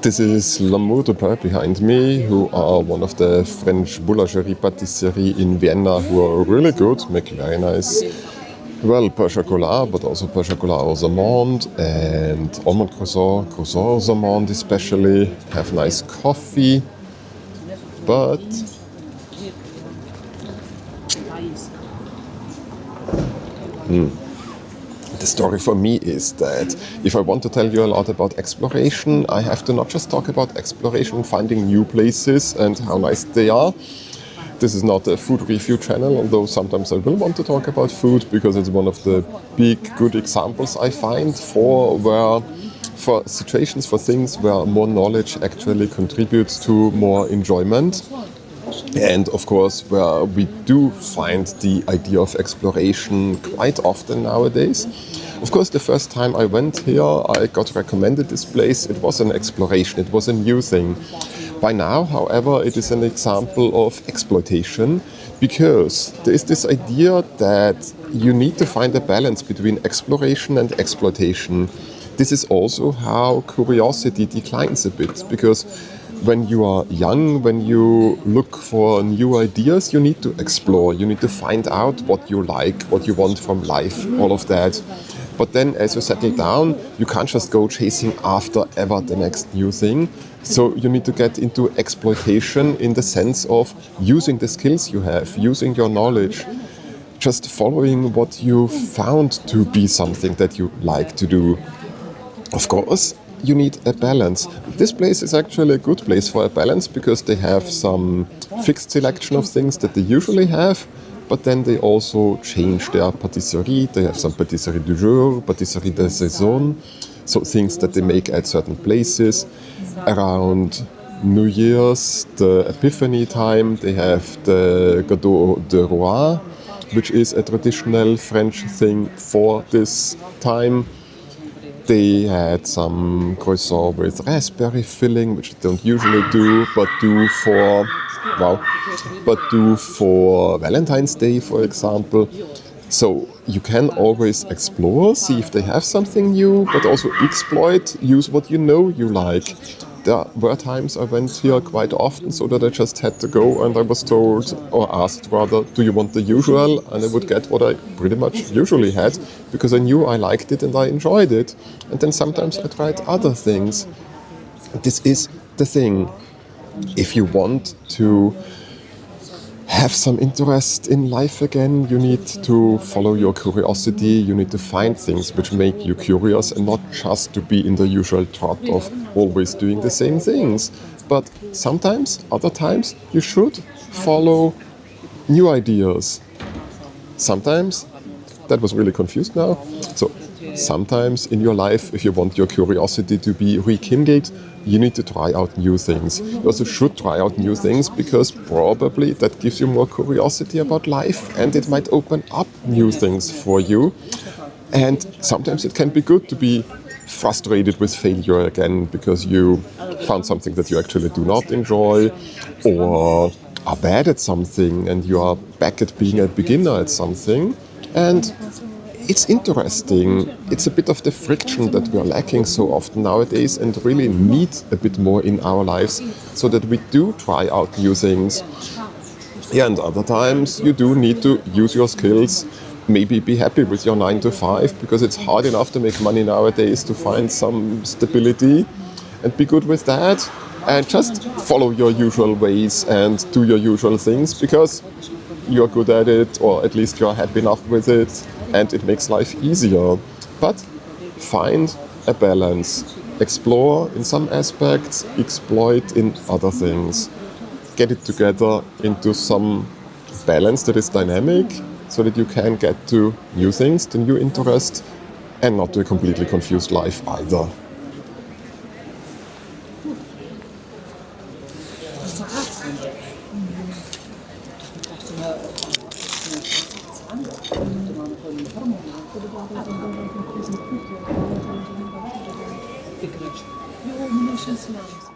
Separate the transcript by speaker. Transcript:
Speaker 1: This is L'Amour de Pain behind me, who are one of the French boulangerie patisserie in Vienna who are really good, make very nice, well, pain chocolat, but also pain chocolat aux amandes and almond croissant, croissant aux amandes especially, have nice coffee, but the story for me is that if I want to tell you a lot about exploration, I have to not just talk about exploration, finding new places and how nice they are. This is not a food review channel, although sometimes I will want to talk about food because it's one of the big good examples I find for situations, for things where more knowledge actually contributes to more enjoyment. And of course, where we do find the idea of exploration quite often nowadays. Of course, the first time I went here, I got recommended this place. It was an exploration, it was a new thing. By now, however, it is an example of exploitation because there is this idea that you need to find a balance between exploration and exploitation. This is also how curiosity declines a bit because when you are young, when you look for new ideas, you need to explore, you need to find out what you like, what you want from life, all of that. But then as you settle down, you can't just go chasing after ever the next new thing. So you need to get into exploitation in the sense of using the skills you have, using your knowledge, just following what you found to be something that you like to do. Of course, you need a balance. This place is actually a good place for a balance because they have some fixed selection of things that they usually have, but then they also change their patisserie. They have some patisserie du jour, patisserie de saison, so things that they make at certain places. Around New Year's, the Epiphany time, they have the Gâteau de Roi, which is a traditional French thing for this time. They had some croissant with raspberry filling, which they don't usually do, but do for Valentine's Day, for example. So you can always explore, see if they have something new, but also exploit, use what you know you like. There were times I went here quite often so that I just had to go and I was told, or asked rather, do you want the usual? And I would get what I pretty much usually had because I knew I liked it and I enjoyed it. And then sometimes I tried other things. This is the thing. If you want to have some interest in life again, you need to follow your curiosity, you need to find things which make you curious and not just to be in the usual trot of always doing the same things. But sometimes, other times, you should follow new ideas. Sometimes, that was really confused now. So sometimes in your life, if you want your curiosity to be rekindled, you need to try out new things. You also should try out new things because probably that gives you more curiosity about life and it might open up new things for you. And sometimes it can be good to be frustrated with failure again because you found something that you actually do not enjoy or are bad at something and you are back at being a beginner at something. And it's interesting. It's a bit of the friction that we are lacking so often nowadays and really need a bit more in our lives so that we do try out new things. Yeah, and other times you do need to use your skills, maybe be happy with your 9 to 5 because it's hard enough to make money nowadays to find some stability and be good with that and just follow your usual ways and do your usual things because you're good at it or at least you're happy enough with it and it makes life easier. But find a balance. Explore in some aspects, exploit in other things. Get it together into some balance that is dynamic so that you can get to new things, to new interests, and not to a completely confused life either.
Speaker 2: Jo, men nu känns det